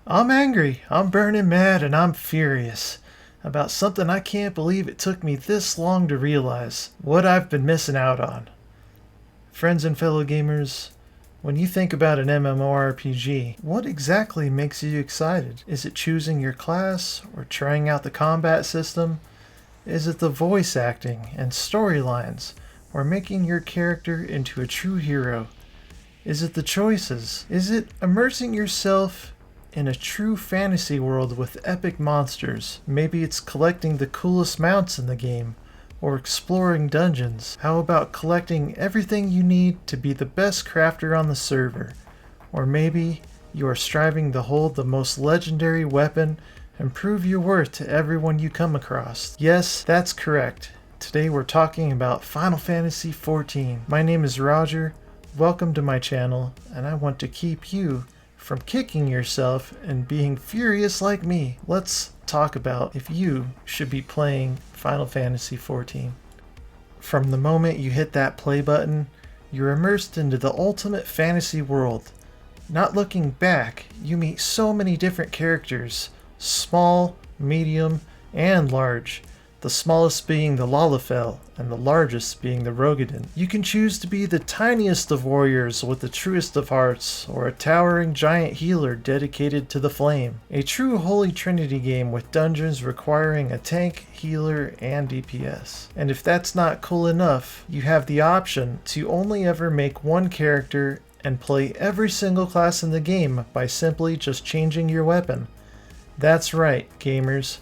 I'm angry, I'm burning mad, and I'm furious about something I can't believe it took me this long to realize what I've been missing out on. Friends and fellow gamers, when you think about an MMORPG, what exactly makes you excited? Is it choosing your class or trying out the combat system? Is it the voice acting and storylines or making your character into a true hero? Is it the choices? Is it immersing yourself in a true fantasy world with epic monsters? Maybe it's collecting the coolest mounts in the game, or exploring dungeons. How about collecting everything you need to be the best crafter on the server? Or maybe you are striving to hold the most legendary weapon and prove your worth to everyone you come across. Yes, that's correct. Today we're talking about Final Fantasy XIV. My name is Roger. Welcome to my channel, and I want to keep you from kicking yourself and being furious like me. Let's talk about if you should be playing Final Fantasy XIV. From the moment you hit that play button, you're immersed into the ultimate fantasy world. Not looking back, you meet so many different characters, small, medium, and large. The smallest being the Lalafell, and the largest being the Rogadin. You can choose to be the tiniest of warriors with the truest of hearts, or a towering giant healer dedicated to the flame. A true Holy Trinity game with dungeons requiring a tank, healer, and DPS. And if that's not cool enough, you have the option to only ever make one character and play every single class in the game by simply just changing your weapon. That's right, gamers.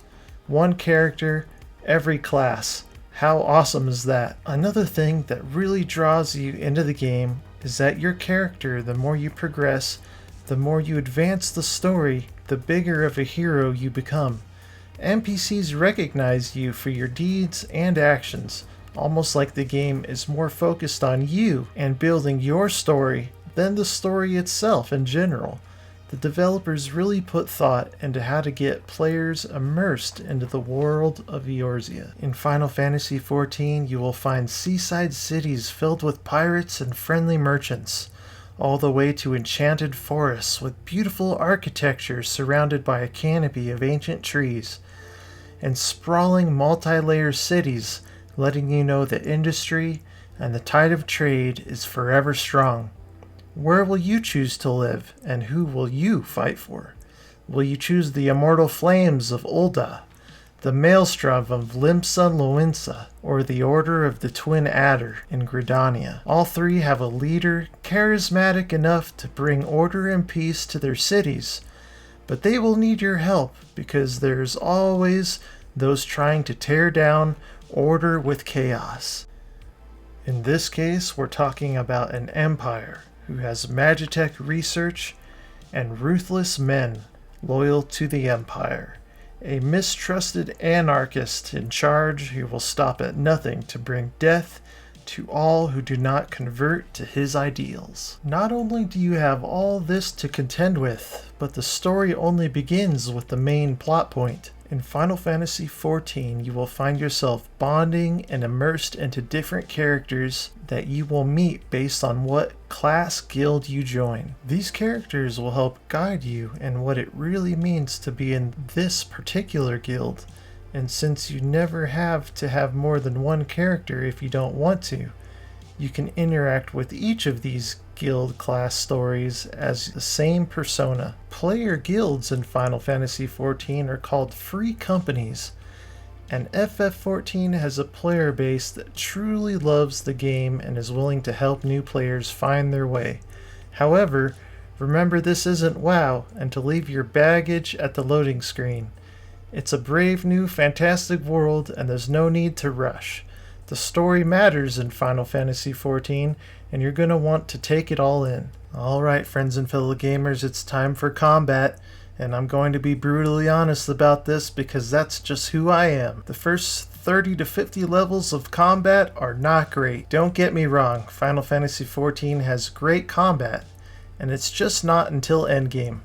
One character, every class. How awesome is that? Another thing that really draws you into the game is that your character, the more you progress, the more you advance the story, the bigger of a hero you become. NPCs recognize you for your deeds and actions, almost like the game is more focused on you and building your story than the story itself in general. The developers really put thought into how to get players immersed into the world of Eorzea. In Final Fantasy XIV, you will find seaside cities filled with pirates and friendly merchants, all the way to enchanted forests with beautiful architecture surrounded by a canopy of ancient trees, and sprawling multi-layer cities letting you know that industry and the tide of trade is forever strong. Where will you choose to live, and who will you fight for? Will you choose the immortal flames of Ul'dah, the maelstrom of Limsa Lominsa, or the Order of the Twin Adder in Gridania? All three have a leader charismatic enough to bring order and peace to their cities, but they will need your help because there's always those trying to tear down order with chaos. In this case, we're talking about an empire who has Magitech research and ruthless men loyal to the Empire. A mistrusted anarchist in charge who will stop at nothing to bring death to all who do not convert to his ideals. Not only do you have all this to contend with, but the story only begins with the main plot point. In Final Fantasy XIV, you will find yourself bonding and immersed into different characters that you will meet based on what class guild you join. These characters will help guide you in what it really means to be in this particular guild. And since you never have to have more than one character if you don't want to, you can interact with each of these guild class stories as the same persona. Player guilds in Final Fantasy XIV are called free companies, and FF14 has a player base that truly loves the game and is willing to help new players find their way. However, remember this isn't WoW and to leave your baggage at the loading screen. It's a brave new fantastic world and there's no need to rush. The story matters in Final Fantasy XIV, and you're going to want to take it all in. Alright, friends and fellow gamers, it's time for combat, and I'm going to be brutally honest about this because that's just who I am. The first 30 to 50 levels of combat are not great. Don't get me wrong, Final Fantasy XIV has great combat, and it's just not until endgame.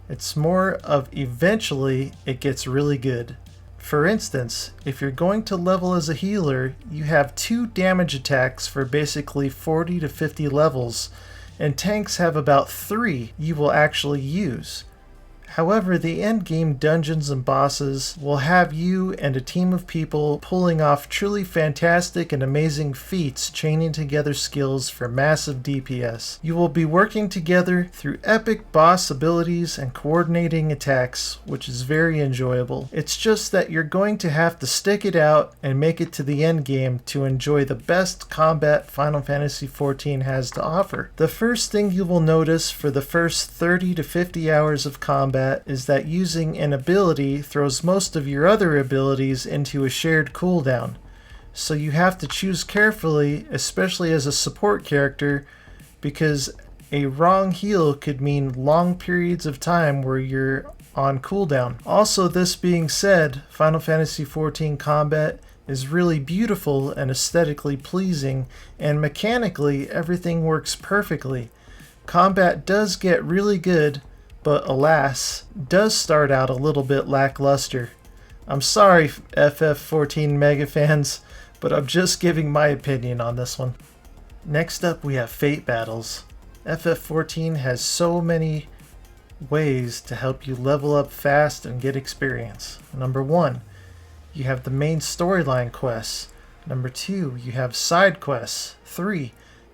It's more of eventually it gets really good. For instance, if you're going to level as a healer, you have 2 damage attacks for basically 40 to 50 levels, and tanks have about 3 you will actually use. However, the endgame dungeons and bosses will have you and a team of people pulling off truly fantastic and amazing feats, chaining together skills for massive DPS. You will be working together through epic boss abilities and coordinating attacks, which is very enjoyable. It's just that you're going to have to stick it out and make it to the endgame to enjoy the best combat Final Fantasy XIV has to offer. The first thing you will notice for the first 30 to 50 hours of combat is that using an ability throws most of your other abilities into a shared cooldown. So you have to choose carefully, especially as a support character, because a wrong heal could mean long periods of time where you're on cooldown. Also, this being said, Final Fantasy XIV combat is really beautiful and aesthetically pleasing, and mechanically everything works perfectly. Combat does get really good, but alas, does start out a little bit lackluster. I'm sorry, FF14 mega fans, but I'm just giving my opinion on this one. Next up, we have Fate Battles. FF14 has so many ways to help you level up fast and get experience. Number 1, you have the main storyline quests. Number 2, you have side quests. 3,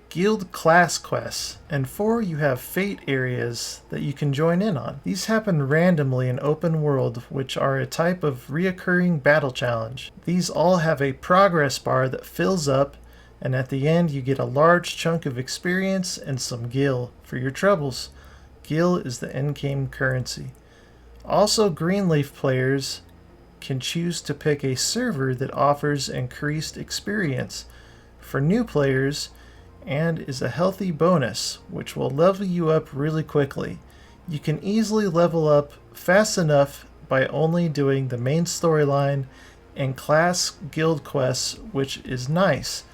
guild class quests. And 4, you have fate areas that you can join in on. These happen randomly in open world, which are a type of reoccurring battle challenge. These all have a progress bar that fills up, and at the end you get a large chunk of experience and some gil for your troubles. Gil is the endgame currency. Also, Greenleaf players can choose to pick a server that offers increased experience for new players and is a healthy bonus, which will level you up really quickly. You can easily level up fast enough by only doing the main storyline and class guild quests, which is nice.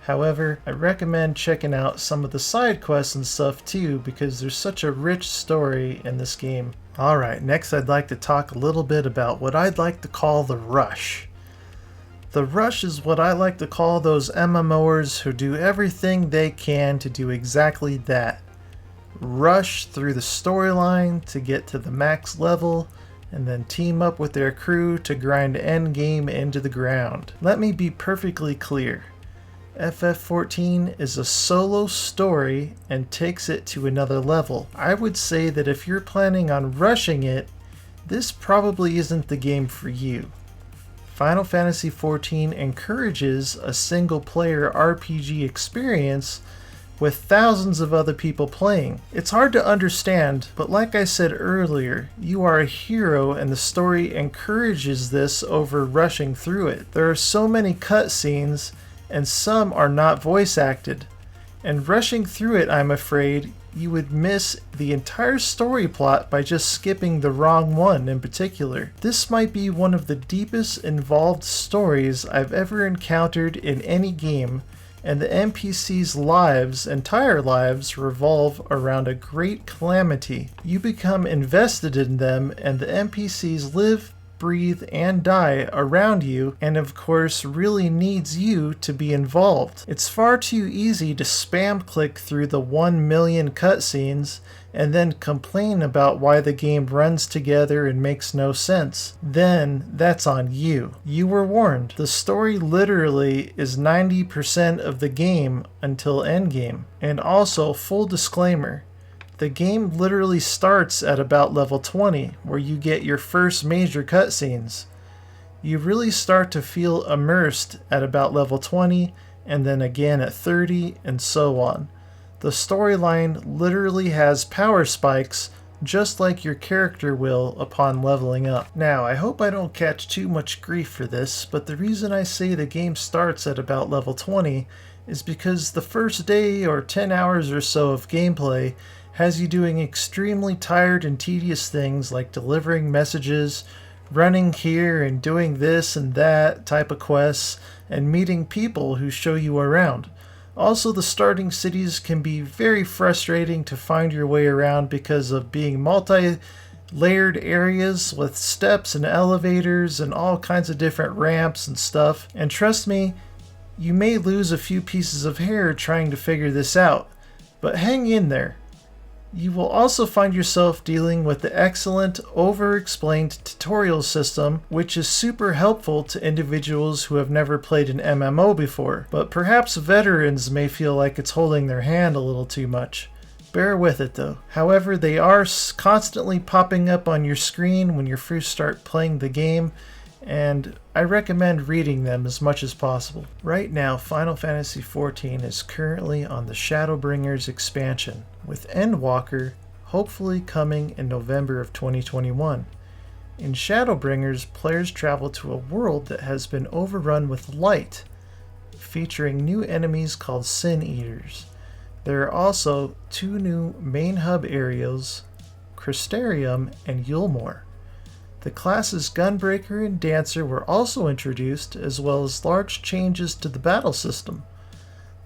However, I recommend checking out some of the side quests and stuff too, because there's such a rich story in this game. Alright, next I'd like to talk a little bit about what I'd like to call the rush. The rush is what I like to call those MMOers who do everything they can to do exactly that. Rush through the storyline to get to the max level, and then team up with their crew to grind endgame into the ground. Let me be perfectly clear. FF14 is a solo story and takes it to another level. I would say that if you're planning on rushing it, this probably isn't the game for you. Final Fantasy XIV encourages a single-player RPG experience with thousands of other people playing. It's hard to understand, but like I said earlier, you are a hero and the story encourages this over rushing through it. There are so many cutscenes, and some are not voice acted. And rushing through it, I'm afraid, you would miss the entire story plot by just skipping the wrong one in particular. This might be one of the deepest involved stories I've ever encountered in any game, and the NPCs' lives, entire lives, revolve around a great calamity. You become invested in them, and the NPCs live, breathe, and die around you, and of course really needs you to be involved. It's far too easy to spam click through the 1 million cutscenes and then complain about why the game runs together and makes no sense. Then that's on you. You were warned. The story literally is 90% of the game until endgame. And also, full disclaimer, the game literally starts at about level 20, where you get your first major cutscenes. You really start to feel immersed at about level 20, and then again at 30, and so on. The storyline literally has power spikes, just like your character will upon leveling up. Now, I hope I don't catch too much grief for this, but the reason I say the game starts at about level 20 is because the first day or 10 hours or so of gameplay has you doing extremely tired and tedious things like delivering messages, running here and doing this and that type of quests, and meeting people who show you around. Also, the starting cities can be very frustrating to find your way around because of being multi-layered areas with steps and elevators and all kinds of different ramps and stuff. And trust me, you may lose a few pieces of hair trying to figure this out, but hang in there. You will also find yourself dealing with the excellent over-explained tutorial system, which is super helpful to individuals who have never played an MMO before, but perhaps veterans may feel like it's holding their hand a little too much. Bear with it though. However, they are constantly popping up on your screen when you first start playing the game, and I recommend reading them as much as possible. Right now, Final Fantasy XIV is currently on the Shadowbringers expansion, with Endwalker hopefully coming in November of 2021. In Shadowbringers, players travel to a world that has been overrun with light, featuring new enemies called Sin Eaters. There are also 2 new main hub areas, Crystarium and Yulmore. The classes Gunbreaker and Dancer were also introduced, as well as large changes to the battle system.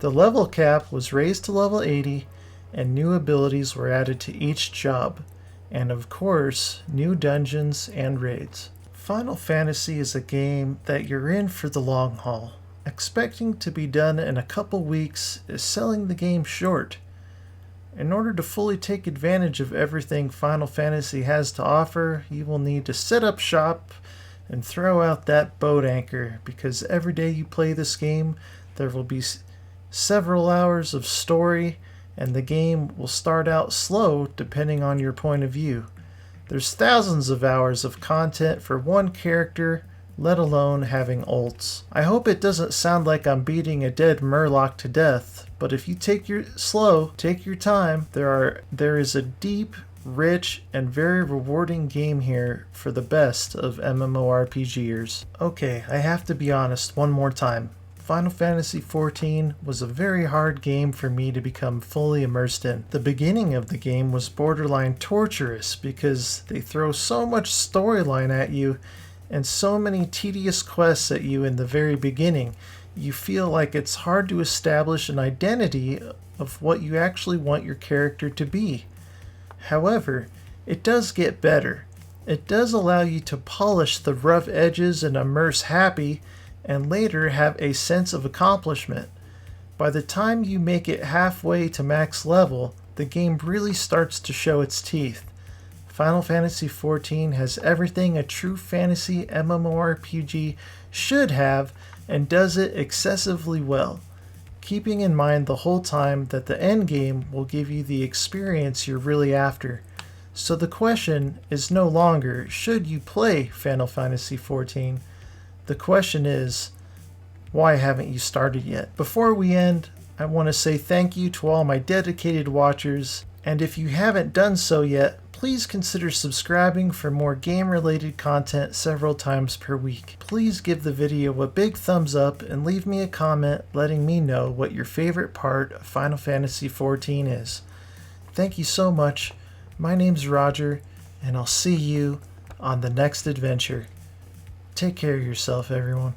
The level cap was raised to level 80, and new abilities were added to each job, and of course, new dungeons and raids. Final Fantasy is a game that you're in for the long haul. Expecting to be done in a couple weeks is selling the game short. In order to fully take advantage of everything Final Fantasy has to offer, you will need to set up shop and throw out that boat anchor, because every day you play this game, there will be several hours of story, and the game will start out slow depending on your point of view. There's thousands of hours of content for one character, let alone having ults. I hope it doesn't sound like I'm beating a dead Murloc to death, but if you take your time, there is a deep, rich, and very rewarding game here for the best of MMORPGers. Okay, I have to be honest one more time. Final Fantasy XIV was a very hard game for me to become fully immersed in. The beginning of the game was borderline torturous because they throw so much storyline at you and so many tedious quests at you in the very beginning. You feel like it's hard to establish an identity of what you actually want your character to be. However, it does get better. It does allow you to polish the rough edges and immerse happy, and later have a sense of accomplishment. By the time you make it halfway to max level, the game really starts to show its teeth. Final Fantasy XIV has everything a true fantasy MMORPG should have, and does it excessively well, keeping in mind the whole time that the end game will give you the experience you're really after. So the question is no longer, should you play Final Fantasy XIV? The question is, why haven't you started yet? Before we end, I want to say thank you to all my dedicated watchers, and if you haven't done so yet, please consider subscribing for more game-related content several times per week. Please give the video a big thumbs up and leave me a comment letting me know what your favorite part of Final Fantasy XIV is. Thank you so much. My name's Roger, and I'll see you on the next adventure. Take care of yourself, everyone.